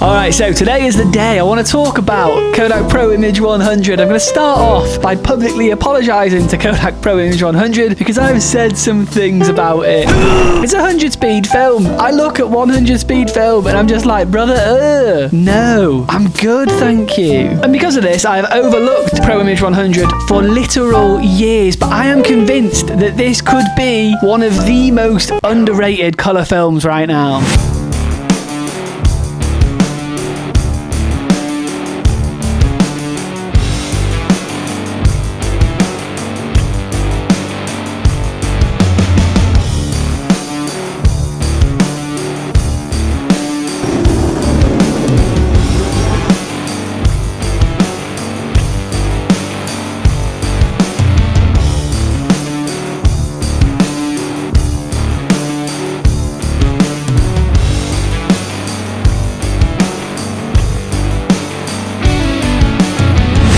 Alright, so today is the day I want to talk about Kodak Pro Image 100. I'm going to start off by publicly apologising to Kodak Pro Image 100 because I've said some things about it. It's a 100 speed film. I look at 100 speed film and I'm just like, brother, no, I'm good, thank you. And because of this, I have overlooked Pro Image 100 for literal years, but I am convinced that this could be one of the most underrated colour films right now.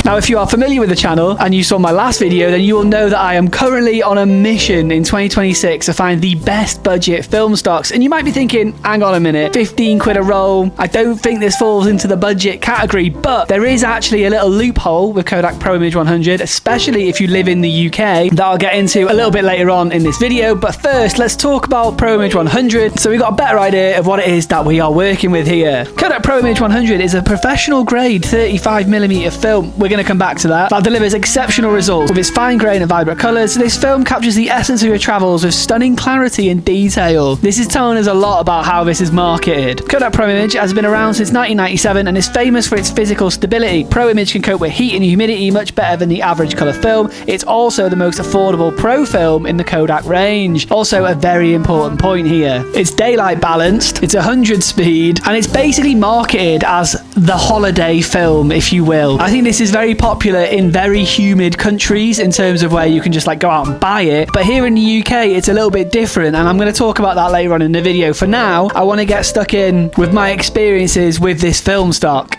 Now, if you are familiar with the channel and you saw my last video, then you will know that I am currently on a mission in 2026 to find the best budget film stocks. And you might be thinking, hang on a minute, 15 quid a roll. I don't think this falls into the budget category, but there is actually a little loophole with Kodak Pro Image 100, especially if you live in the UK, that I'll get into a little bit later on in this video. But first, let's talk about Pro Image 100 so we've got a better idea of what it is that we are working with here. Kodak Pro Image 100 is a professional grade 35mm film. We're going to come back to that delivers exceptional results with its fine grain and vibrant colours. This film captures the essence of your travels with stunning clarity and detail. This is telling us a lot about how this is marketed. Kodak Pro Image has been around since 1997 and is famous for its physical stability. Pro Image can cope with heat and humidity much better than the average colour film. It's also the most affordable pro film in the Kodak range. Also a very important point here. It's daylight balanced, it's 100 speed, and it's basically marketed as the holiday film, if you will. I think this is very popular in very humid countries in terms of where you can just like go out and buy it, but here in the UK it's a little bit different, and I'm going to talk about that later on in the video. For now, I want to get stuck in with my experiences with this film stock.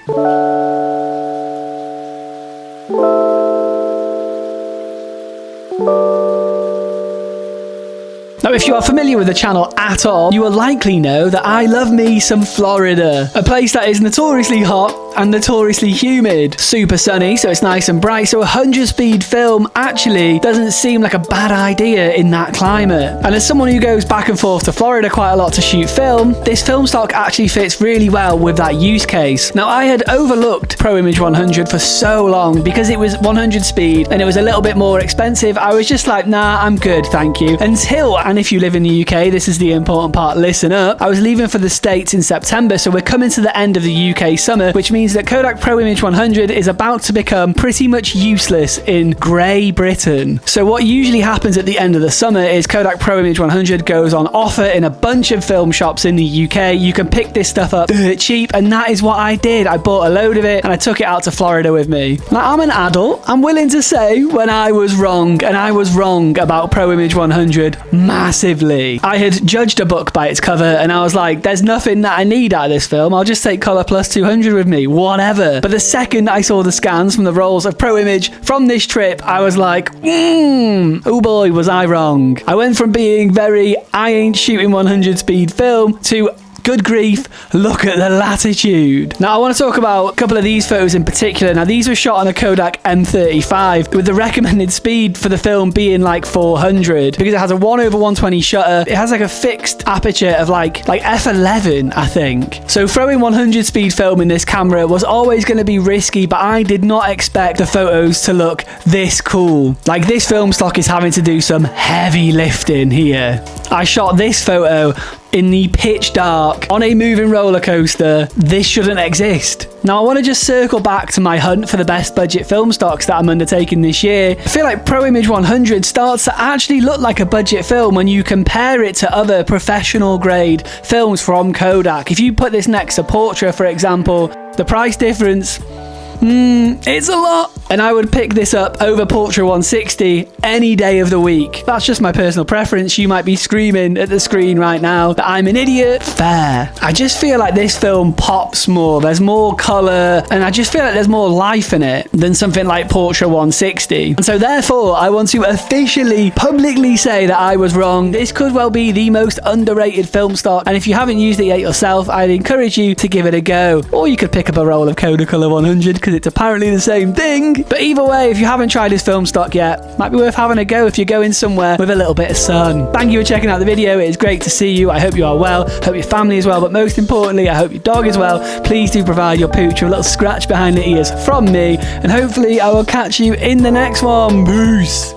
Now, if you are familiar with the channel at all, you will likely know that I love me some Florida, a place that is notoriously hot and notoriously humid. Super sunny, so it's nice and bright, so a 100 speed film actually doesn't seem like a bad idea in that climate. And as someone who goes back and forth to Florida quite a lot to shoot film, this film stock actually fits really well with that use case. Now, I had overlooked Pro Image 100 for so long because it was 100 speed and it was a little bit more expensive. I was just like, nah, I'm good, thank you. Until, and if you live in the UK, this is the important part, listen up, I was leaving for the States in September, so we're coming to the end of the UK summer, which means that Kodak Pro Image 100 is about to become pretty much useless in grey Britain. So what usually happens at the end of the summer is Kodak Pro Image 100 goes on offer in a bunch of film shops in the UK. You can pick this stuff up dirt cheap, and that is what I did. I bought a load of it and I took it out to Florida with me. Now, I'm an adult. I'm willing to say when I was wrong, and I was wrong about Pro Image 100 massively. I had judged a book by its cover and I was like, there's nothing that I need out of this film. I'll just take Color Plus 200 with me, whatever. But the second I saw the scans from the rolls of Pro Image from this trip, I was like, oh boy, was I wrong. I went from being very, I ain't shooting 100 speed film to, good grief, look at the latitude. Now, I want to talk about a couple of these photos in particular. Now, these were shot on a Kodak M35 with the recommended speed for the film being like 400 because it has a 1/120 shutter. It has like a fixed aperture of like f11, I think. So throwing 100 speed film in this camera was always going to be risky, but I did not expect the photos to look this cool. Like, this film stock is having to do some heavy lifting here. I shot this photo in the pitch dark on a moving roller coaster. This shouldn't exist. Now, I want to just circle back to my hunt for the best budget film stocks that I'm undertaking this year. I feel like Pro Image 100 starts to actually look like a budget film when you compare it to other professional grade films from Kodak. If you put this next to Portra, for example, the price difference It's a lot. And I would pick this up over Portra 160 any day of the week. That's just my personal preference. You might be screaming at the screen right now that I'm an idiot. Fair. I just feel like this film pops more. There's more colour, and I just feel like there's more life in it than something like Portra 160. And so therefore, I want to officially, publicly say that I was wrong. This could well be the most underrated film stock, and if you haven't used it yet yourself, I'd encourage you to give it a go. Or you could pick up a roll of Kodak 100 because it's apparently the same thing. But either way, if you haven't tried this film stock yet, might be worth having a go if you're going somewhere with a little bit of sun. Thank you for checking out the video. It is great to see you. I hope you are well. Hope your family is well. But most importantly, I hope your dog is well. Please do provide your pooch with a little scratch behind the ears from me. And hopefully I will catch you in the next one. Peace.